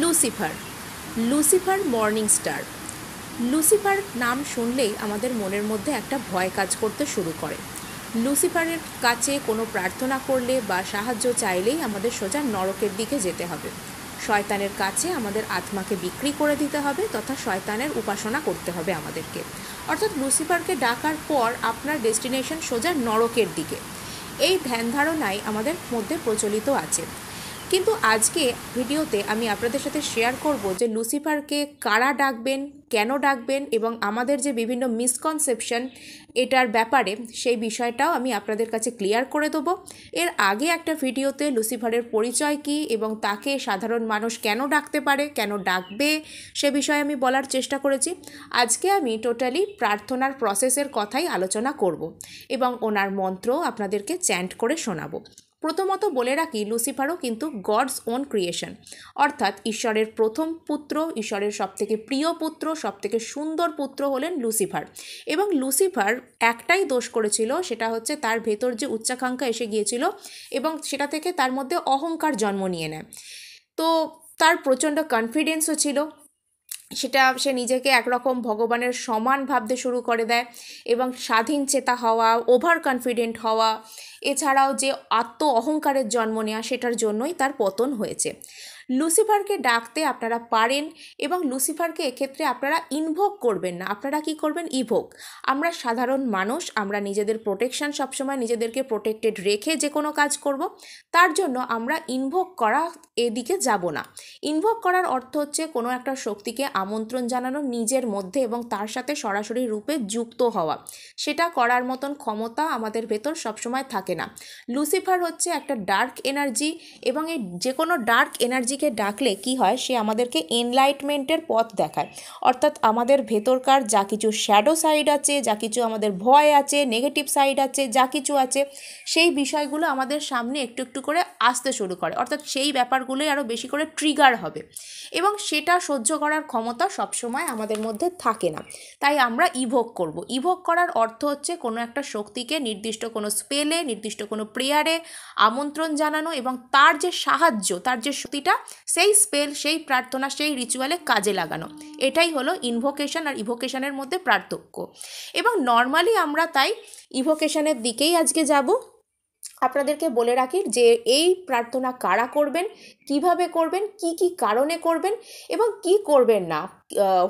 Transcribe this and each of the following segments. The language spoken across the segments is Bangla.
Lucifer. Lucifer morning star. Lucifer নাম শুনলেই আমাদের মনের মধ্যে একটা ভয় কাজ করতে শুরু করে। লুসিফারের কাছে কোনো প্রার্থনা করলে বা সাহায্য চাইলেই আমাদের সোজা নরকের দিকে যেতে হবে। শয়তানের কাছে আমাদের আত্মাকে বিক্রি করে দিতে হবে তথা শয়তানের উপাসনা করতে হবে আমাদেরকে। অর্থাৎ লুসিফারকে ডাকার পর আপনার ডেস্টিনেশন সোজা নরকের দিকে। এই ধ্যান ধারণাই আমাদের মধ্যে প্রচলিত আছে। কিন্তু আজকে ভিডিওতে আমি আপনাদের সাথে শেয়ার করব যে লুসিফারকে কারা ডাকবেন, কেন ডাকবেন এবং আমাদের যে বিভিন্ন মিসকনসেপশন এটার ব্যাপারে সেই বিষয়টাও আমি আপনাদের কাছে ক্লিয়ার করে দেবো। এর আগে একটা ভিডিওতে লুসিফারের পরিচয় কী এবং তাকে সাধারণ মানুষ কেন ডাকতে পারে, কেন ডাকবে সে বিষয়ে আমি বলার চেষ্টা করেছি। আজকে আমি টোটালি প্রার্থনার প্রসেসের কথাই আলোচনা করব এবং ওনার মন্ত্র আপনাদেরকে চ্যান্ট করে শোনাবো। প্রথমত বলে রাখি, লুসিফারও কিন্তু গডস ওন ক্রিয়েশন, অর্থাৎ ঈশ্বরের প্রথম পুত্র, ঈশ্বরের সবথেকে প্রিয় পুত্র, সবথেকে সুন্দর পুত্র হলেন লুসিফার। এবং লুসিফার একটাই দোষ করেছিল, সেটা হচ্ছে তার ভেতর যে উচ্চাকাঙ্ক্ষা এসে গিয়েছিল এবং সেটা থেকে তার মধ্যে অহংকার জন্ম নিয়ে নেয়। তো তার প্রচণ্ড কনফিডেন্সও ছিল, সে নিজেকে একরকম ভগবানের সমান ভাবতে শুরু করে দেয় এবং স্বাধীন চেতা হওয়া, ওভার কনফিডেন্ট হওয়া, এছাড়াও যে আত্ম অহংকারের জন্ম নেওয়া, সেটার জন্যই তার পতন হয়েছে। লুসিফারকে ডাকতে আপনারা পারেন এবং লুসিফারকে এক্ষেত্রে আপনারা ইনভোক করবেন না, আপনারা কি করবেন, ইভোক। আমরা সাধারণ মানুষ, আমরা নিজেদের প্রোটেকশন সবসময় নিজেদেরকে প্রোটেক্টেড রেখে যে কোনো কাজ করব, তার জন্য আমরা ইনভোক করা এদিকে যাব না। ইনভোক করার অর্থ হচ্ছে কোনো একটা শক্তিকে আমন্ত্রণ জানানো নিজের মধ্যে এবং তার সাথে সরাসরি রূপে যুক্ত হওয়া। সেটা করার মতন ক্ষমতা আমাদের ভেতর সবসময় থাকে না। লুসিফার হচ্ছে একটা ডার্ক এনার্জি এবং এই যে কোনো ডার্ক এনার্জিকে ডাকলে কি হয়, সে আমাদেরকে এনলাইটমেন্টের পথ দেখায়। অর্থাৎ আমাদের ভেতরকার যা কিছু শ্যাডো সাইড আছে, যা কিছু আমাদের ভয় আছে, নেগেটিভ সাইড আছে, যা কিছু আছে, সেই বিষয়গুলো আমাদের সামনে একটু একটু করে আসতে শুরু করে। অর্থাৎ সেই ব্যাপারগুলোই আরও বেশি করে ট্রিগার হবে এবং সেটা সহ্য করার ক্ষমতা সবসময় আমাদের মধ্যে থাকে না। তাই আমরা ইভোক করব। ইভোক করার অর্থ হচ্ছে কোনো একটা শক্তিকে নির্দিষ্ট কোনো স্পেলে, নির্দিষ্ট কোনো প্রেয়ারে আমন্ত্রণ জানানো এবং তার যে সাহায্য, তার যে শক্তিটা সেই স্পেল, সেই প্রার্থনা, সেই রিচুয়ালে কাজে লাগানো। এটাই হলো ইনভোকেশন আর ইভোকেশনের মধ্যে পার্থক্য। এবং নর্মালি আমরা তাই ইভোকেশনের দিকেই আজকে যাব। আপনাদেরকে বলে রাখি যে এই প্রার্থনা কারা করবেন, কিভাবে করবেন, কি কি কারণে করবেন এবং কি করবেন না,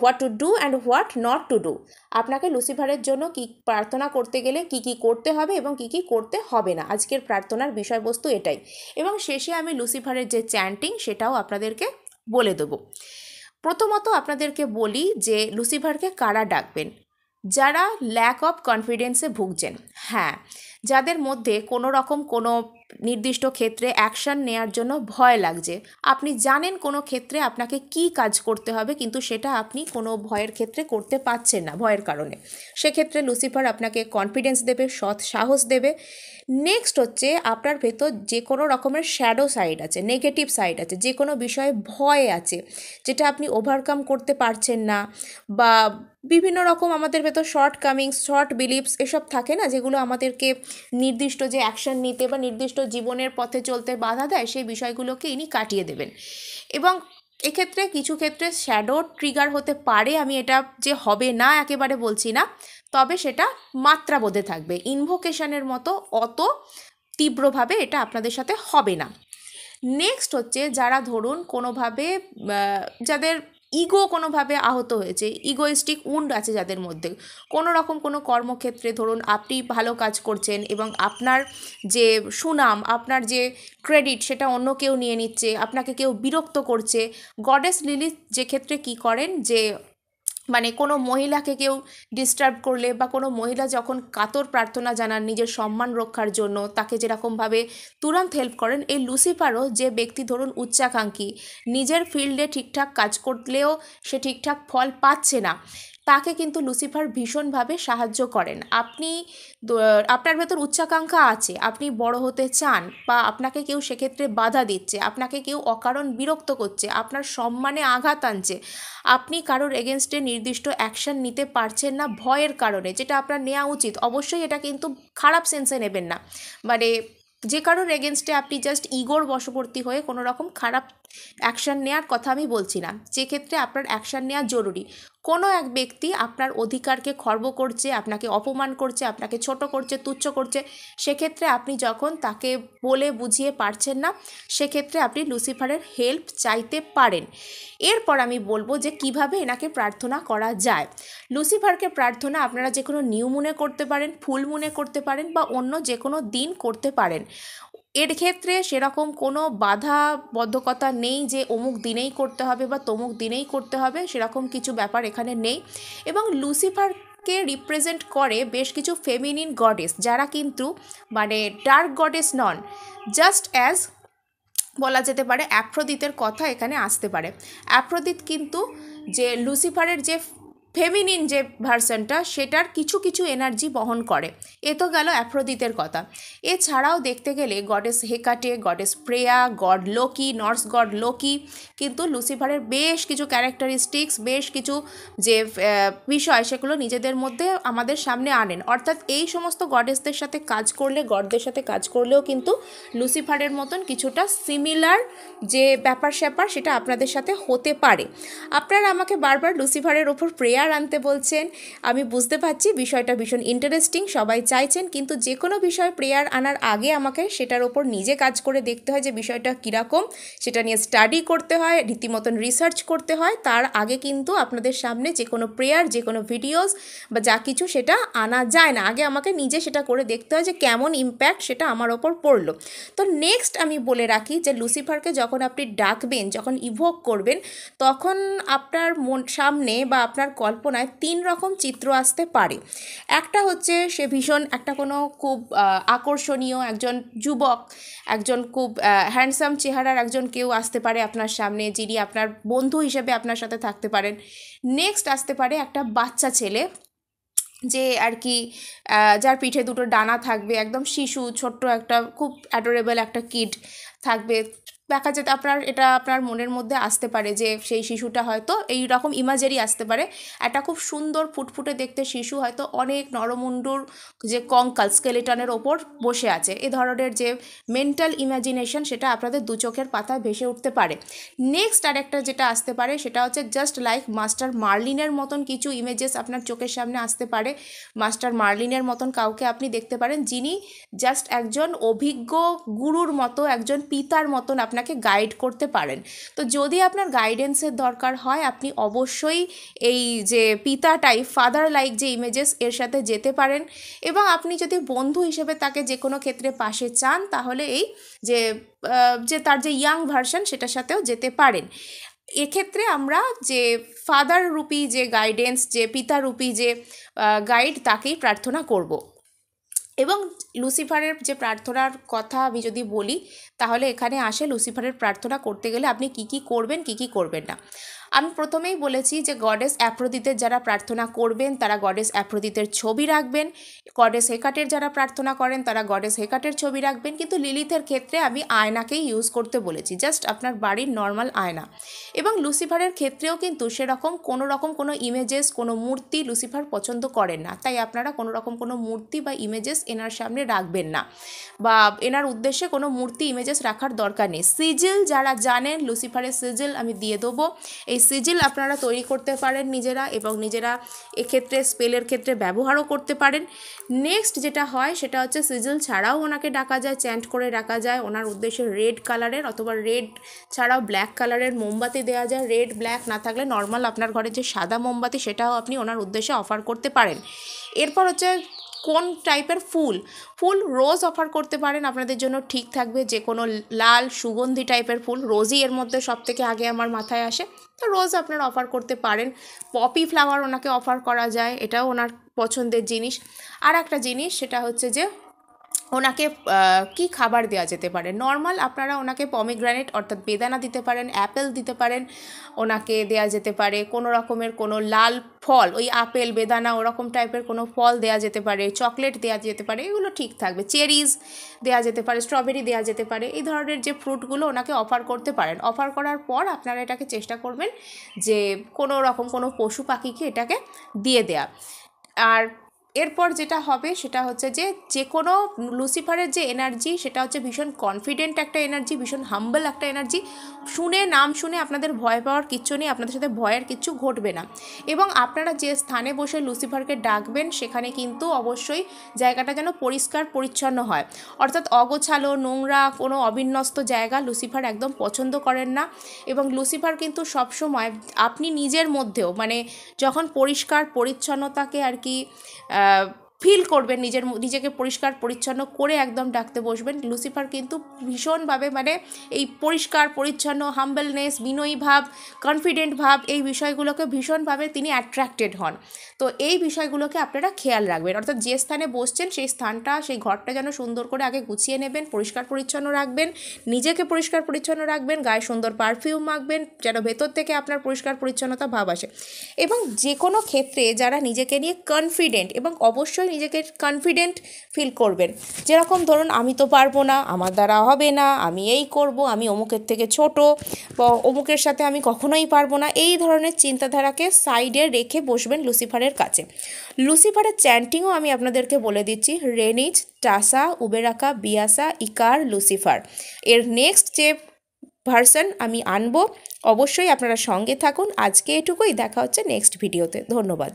what to do and what not to do. আপনাকে লুসিফারের জন্য কি প্রার্থনা করতে গেলে কি কি করতে হবে এবং কি কি করতে হবে না, আজকের প্রার্থনার বিষয়বস্তু এটাই। এবং শেষে আমি লুসিফারের যে চ্যান্টিং সেটাও আপনাদেরকে বলে দেবো। প্রথমত আপনাদেরকে বলি যে লুসিফারকে কারা ডাকবেন। যারা ল্যাক অফ কনফিডেন্সে ভুগছেন, হ্যাঁ, যাদের মধ্যে কোনো রকম কোনো নির্দিষ্ট ক্ষেত্রে অ্যাকশান নেওয়ার জন্য ভয় লাগছে, আপনি জানেন কোনো ক্ষেত্রে আপনাকে কি কাজ করতে হবে কিন্তু সেটা আপনি কোনো ভয়ের ক্ষেত্রে করতে পারছেন না ভয়ের কারণে, সেক্ষেত্রে লুসিফার আপনাকে কনফিডেন্স দেবে, সৎ সাহস দেবে। নেক্সট হচ্ছে আপনার ভেতর যে কোনো রকমের শ্যাডো সাইড আছে, নেগেটিভ সাইড আছে, যে কোনো বিষয়ে ভয় আছে যেটা আপনি ওভারকাম করতে পারছেন না, বা বিভিন্ন রকম আমাদের ভেতর শর্ট কামিংস, শর্ট বিলিভস এসব থাকে না, যেগুলো আমাদেরকে নির্দিষ্ট যে অ্যাকশন নিতে বা নির্দিষ্ট জীবনের পথে চলতে বাধা দেয়, সেই বিষয়গুলোকে ইনি কাটিয়ে দেবেন। এবং এক্ষেত্রে কিছু ক্ষেত্রে শ্যাডো ট্রিগার হতে পারে, আমি এটা যে হবে না একেবারে বলছি না, তবে সেটা মাত্রাবোধে থাকবে। ইনভোকেশনের মতো অত তীব্রভাবে এটা আপনাদের সাথে হবে না। নেক্সট হচ্ছে যারা ধরুন কোনোভাবে যাদের ইগো কোনোভাবে আহত হয়েছে, ইগোইস্টিক উন্ড আছে যাদের মধ্যে, কোনো রকম কোনো কর্মক্ষেত্রে ধরুন আপনি ভালো কাজ করছেন এবং আপনার যে সুনাম, আপনার যে ক্রেডিট, সেটা অন্য কেউ নিয়ে নিচ্ছে, আপনাকে কেউ বিরক্ত করছে। গডেস লিলিথ যে ক্ষেত্রে কী করেন, যে মানে কোনো মহিলাকে কেউ ডিস্টার্ব করলে বা কোনো মহিলা যখন কাতর প্রার্থনা জানান নিজের সম্মান রক্ষার জন্য, তাকে যেরকমভাবে তুরন্ত হেল্প করেন, এই লুসিফারও যে ব্যক্তি ধরুন উচ্চাকাঙ্ক্ষী, নিজের ফিল্ডে ঠিকঠাক কাজ করলেও সে ঠিকঠাক ফল পাচ্ছে না, তাকে কিন্তু লুসিফার ভীষণভাবে সাহায্য করেন। আপনার ভেতর উচ্চাকাঙ্ক্ষা আছে, আপনি বড় হতে চান, বা আপনাকে কেউ সেক্ষেত্রে বাধা দিচ্ছে, আপনাকে কেউ অকারণ বিরক্ত করছে, আপনার সম্মানে আঘাত আনছে, আপনি কারোর এগেনস্টে নির্দিষ্ট অ্যাকশন নিতে পারছেন না ভয়ের কারণে, যেটা আপনার নেওয়া উচিত। অবশ্যই এটা কিন্তু খারাপ সেন্সে নেবেন না, মানে যে কারোর এগেনস্টে আপনি জাস্ট ইগোর বশবর্তী হয়ে কোনো রকম খারাপ অ্যাকশান নেওয়ার কথা আমি বলছি না, যে ক্ষেত্রে আপনার অ্যাকশান নেওয়া জরুরি। কোনো এক ব্যক্তি আপনার অধিকারকে খর্ব করছে, আপনাকে অপমান করছে, আপনাকে ছোট করছে, তুচ্ছ করছে, সেক্ষেত্রে আপনি যখন তাকে বলে বুঝিয়ে পারছেন না, সেক্ষেত্রে আপনি লুসিফারের হেল্প চাইতে পারেন। এরপর আমি বলবো যে কিভাবে এনাকে প্রার্থনা করা যায়। লুসিফারকে প্রার্থনা আপনারা যে কোনো নিউ মুনে করতে পারেন, ফুল মুনে করতে পারেন, বা অন্য যে কোনো দিন করতে পারেন। এর ক্ষেত্রে সেরকম কোনো বাধাবদ্ধকতা নেই যে অমুক দিনেই করতে হবে বা তমুক দিনেই করতে হবে, সেরকম কিছু ব্যাপার এখানে নেই। এবং লুসিফারকে রিপ্রেজেন্ট করে বেশ কিছু ফেমিনিন গডেস, যারা কিন্তু মানে ডার্ক গডেস নন, জাস্ট অ্যাজ বলা যেতে পারে অ্যাফ্রোদিতের কথা এখানে আসতে পারে। অ্যাফ্রোদিত কিন্তু যে লুসিফারের যে ফেমিনিন যে ভার্সনটা, সেটার কিছু কিছু এনার্জি বহন করে। এ তো গেল অ্যাফ্রোদিতের কথা। এছাড়াও দেখতে গেলে goddess Hecate, goddess Freya, god Loki, Norse god Loki কিন্তু লুসিফারের বেশ কিছু ক্যারেক্টারিস্টিক্স, বেশ কিছু যে বিষয়, সেগুলো নিজেদের মধ্যে আমাদের সামনে আনেন। অর্থাৎ এই সমস্ত গডেসদের সাথে কাজ করলে, গডদের সাথে কাজ করলেও কিন্তু লুসিফারের মতন কিছুটা সিমিলার যে ব্যাপার স্যাপার, সেটা আপনাদের সাথে হতে পারে। আপনারা আমাকে বারবার লুসিফারের ওপর প্রেয়ার আনতে বলছেন, আমি বুঝতে পারছি বিষয়টা ভীষণ ইন্টারেস্টিং, সবাই চাইছেন, কিন্তু যে কোনো বিষয় প্রেয়ার আনার আগে আমাকে সেটার ওপর নিজে কাজ করে দেখতে হয় যে বিষয়টা কীরকম, সেটা নিয়ে স্টাডি করতে হয়, রীতিমতন রিসার্চ করতে হয়। তার আগে কিন্তু আপনাদের সামনে যে কোনো প্রেয়ার, যে কোনো ভিডিওস বা যা কিছু সেটা আনা যায় না। আগে আমাকে নিজে সেটা করে দেখতে হয় যে কেমন ইম্প্যাক্ট সেটা আমার ওপর পড়লো। তো নেক্সট আমি বলে রাখি যে লুসিফারকে যখন আপনি ডাকবেন, যখন ইভোক করবেন, তখন আপনার সামনে বা আপনার কল্পনায় 3 রকম চিত্র আসতে পারে। একটা হচ্ছে সে ভীষণ একটা কোনো খুব আকর্ষণীয় একজন যুবক, একজন খুব হ্যান্ডসাম চেহারার একজন কেউ আসতে পারে আপনার সামনে, যিনি আপনার বন্ধু হিসেবে আপনার সাথে থাকতে পারেন। নেক্সট আসতে পারে একটা বাচ্চা ছেলে, যে আর কি যার পিঠে দুটো ডানা থাকবে, একদম শিশু, ছোট্ট একটা খুব অ্যাডোরেবল একটা কিড থাকবে। দেখা যেতে এটা আপনার মনের মধ্যে আসতে পারে যে সেই শিশুটা হয়তো এই রকম ইমাজেরি আসতে পারে, একটা খুব সুন্দর ফুটফুটে দেখতে শিশু, হয়তো অনেক নরমুণ্ডুর যে কঙ্কাল স্কেলেটনের ওপর বসে আছে। এ ধরনের যে মেন্টাল ইমাজিনেশন, সেটা আপনাদের দু চোখের পাতায় ভেসে উঠতে পারে। নেক্সট আরেকটা যেটা আসতে পারে, সেটা হচ্ছে জাস্ট লাইক মাস্টার মার্লিনের মতন কিছু ইমেজেস আপনার চোখের সামনে আসতে পারে। মাস্টার মার্লিনের মতন কাউকে আপনি দেখতে পারেন, যিনি জাস্ট একজন অভিজ্ঞ গুরুর মতো, একজন পিতার মতন আপনাকে গাইড করতে পারেন। তো যদি আপনার গাইডেন্সের দরকার হয়, আপনি অবশ্যই এই যে পিতা টাইপ, ফাদার লাইক যে ইমেজেস, এর সাথে যেতে পারেন। এবং আপনি যদি বন্ধু হিসেবে তাকে যে কোনো ক্ষেত্রে পাশে চান, তাহলে এই যে তার যে ইয়াং ভার্সন, সেটার সাথেও যেতে পারেন। এক্ষেত্রে আমরা যে ফাদার রূপী যে গাইডেন্স, যে পিতা রূপী যে গাইড, তাকেই প্রার্থনা করব। এবং লুসিফারের যে প্রার্থনার কথা আমি যদি বলি, তাহলে এখানে আসে লুসিফারের প্রার্থনা করতে গেলে আপনি কি কি করবেন, কি কি করবেন না। আমি প্রথমেই বলেছি যে গডেস অ্যাফ্রোদিতের যারা প্রার্থনা করবেন, তারা গডেস অ্যাফ্রোদিতের ছবি রাখবেন। গডেস হেকাটের যারা প্রার্থনা করেন, তারা গডেস হেকাটের ছবি রাখবেন। কিন্তু লিলিথের ক্ষেত্রে আমি আয়নাকেই ইউজ করতে বলেছি, জাস্ট আপনার বাড়ির নর্মাল আয়না। এবং লুসিফারের ক্ষেত্রেও কিন্তু সেরকম কোনো ইমেজেস, কোনো মূর্তি লুসিফার পছন্দ করেন না। তাই আপনারা কোনো মূর্তি বা ইমেজেস এনার সামনে রাখবেন না, বা এনার উদ্দেশ্যে কোনো মূর্তি ইমেজেস রাখার দরকার নেই। সিজিল, যারা জানেন লুসিফারের সিজিল আমি দিয়ে দেবো। এই সিজিল আপনারা তৈরি করতে পারেন নিজেরা, এবং নিজেরা এক্ষেত্রে স্পেলের ক্ষেত্রে ব্যবহারও করতে পারেন। নেক্সট যেটা হয়, সেটা হচ্ছে সিজিল ছাড়াও ওনাকে ডাকা যায়, চ্যান্ট করে ডাকা যায়। ওনার উদ্দেশ্যে রেড কালারের অথবা রেড ছাড়াও ব্ল্যাক কালারের মোমবাতি দেওয়া যায়। রেড ব্ল্যাক না থাকলে নর্মাল আপনার ঘরে যে সাদা মোমবাতি, সেটাও আপনি ওনার উদ্দেশ্যে অফার করতে পারেন। এরপর হচ্ছে কোন টাইপের ফুল রোজ অফার করতে পারেন, আপনাদের জন্য ঠিক থাকবে। যে কোনো লাল সুগন্ধি টাইপের ফুল, রোজই এর মধ্যে সবথেকে আগে আমার মাথায় আসে, তো রোজ আপনারা অফার করতে পারেন। পপি ফ্লাওয়ার ওনাকে অফার করা যায়, এটাও ওনার পছন্দের জিনিস। আর একটা জিনিস, সেটা হচ্ছে যে ওনাকে কি খাবার দেওয়া যেতে পারে। নর্মাল আপনারা ওনাকে পমিগ্রানেট অর্থাৎ বেদানা দিতে পারেন, অ্যাপেল দিতে পারেন। ওনাকে দেওয়া যেতে পারে কোনো রকমের কোনো লাল ফল, ওই আপেল বেদানা ওরকম টাইপের কোনো ফল দেওয়া যেতে পারে, চকলেট দেওয়া যেতে পারে, এগুলো ঠিক থাকবে। চেরিজ দেওয়া যেতে পারে, স্ট্রবেরি দেওয়া যেতে পারে। এই ধরনের যে ফ্রুটগুলো ওনাকে অফার করতে পারেন। অফার করার পর আপনারা এটাকে চেষ্টা করবেন যে কোনো রকম কোনো পশু পাখিকে এটাকে দিয়ে দেয়া। আর এরপর যেটা হবে সেটা হচ্ছে যে কোনো লুসিফারের যে এনার্জি সেটা হচ্ছে ভীষণ কনফিডেন্ট একটা এনার্জি, ভীষণ হাম্বল একটা এনার্জি। নাম শুনে আপনাদের ভয় পাওয়ার কিচ্ছু নেই, আপনাদের সাথে ভয়ের কিচ্ছু ঘটবে না। এবং আপনারা যে স্থানে বসে লুসিফারকে ডাকবেন সেখানে কিন্তু অবশ্যই জায়গাটা যেন পরিষ্কার পরিচ্ছন্ন হয়, অর্থাৎ অগোছালো নোংরা কোনো অবিন্যস্ত জায়গা লুসিফার একদম পছন্দ করেন না। এবং লুসিফার কিন্তু সবসময় আপনি নিজের মধ্যেও মানে যখন পরিষ্কার পরিচ্ছন্নতাকে আর কি ফিল করবেন, নিজেকে পরিষ্কার পরিচ্ছন্ন করে একদম ডাকতে বসবেন, লুসিফার কিন্তু ভীষণভাবে মানে এই পরিষ্কার পরিচ্ছন্ন হাম্বলনেস, বিনয়ী ভাব, কনফিডেন্ট ভাব, এই বিষয়গুলোকে ভীষণভাবে তিনি অ্যাট্রাক্টেড হন। তো এই বিষয়গুলোকে আপনারা খেয়াল রাখবেন, অর্থাৎ যে স্থানে বসছেন সেই স্থানটা সেই ঘরটা যেন সুন্দর করে আগে গুছিয়ে নেবেন, পরিষ্কার পরিচ্ছন্ন রাখবেন, নিজেকে পরিষ্কার পরিচ্ছন্ন রাখবেন, গায়ে সুন্দর পারফিউম মাখবেন যেন ভেতর থেকে আপনার পরিষ্কার পরিচ্ছন্নতা ভাব আসে। এবং যে কোনো ক্ষেত্রে যারা নিজেকে নিয়ে কনফিডেন্ট, এবং অবশ্যই নিজেকে কনফিডেন্ট ফিল করবেন, যেরকম ধরুন আমি তো পারবো না, আমার দ্বারা হবে না, আমি এই করব, আমি অমুকের থেকে ছোট, বা অমুকের সাথে আমি কখনোই পারবো না, এই ধরনের চিন্তাধারাকে সাইডে রেখে বসবেন লুসিফারের কাছে। লুসিফারের চ্যান্টিংও আমি আপনাদেরকে বলে দিচ্ছি, রেনিজ টাসা উবেরাকা বিয়াসা ইকার লুসিফার। এর নেক্সট যে ভার্সন আমি আনবো, অবশ্যই আপনারা সঙ্গে থাকুন। আজকে এটুকুই, দেখা হচ্ছে নেক্সট ভিডিওতে। ধন্যবাদ।